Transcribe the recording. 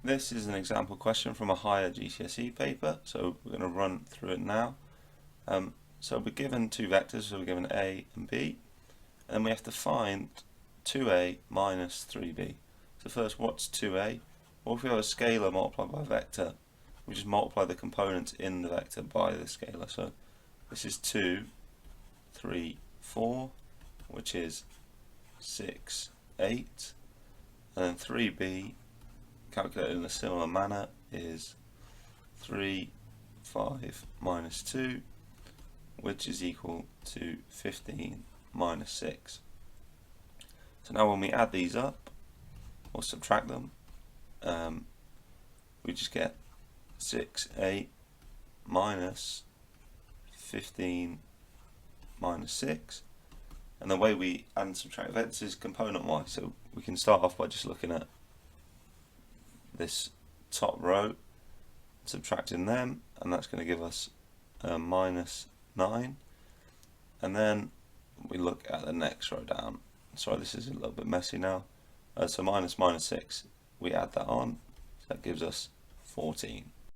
This is an example question from a higher GCSE paper, so we're going to run through it now. So we're given two vectors, so we're given A and B, and then we have to find 2A minus 3B. So first, what's 2A? Well, if we have a scalar multiplied by a vector, we just multiply the components in the vector by the scalar. So this is 2, 3, 4, which is 6, 8, and then 3B, calculated in a similar manner, is 3, 5 minus 2, which is equal to 15 minus 6. So now when we add these up, or subtract them, we just get 6, 8 minus 15 minus 6. And the way we add and subtract vectors is component-wise. So we can start off by just looking at this top row, subtracting them, and that's going to give us minus 9. And then we look at the next row down. Sorry, this is a little bit messy now. So minus 6, we add that on, so that gives us 14.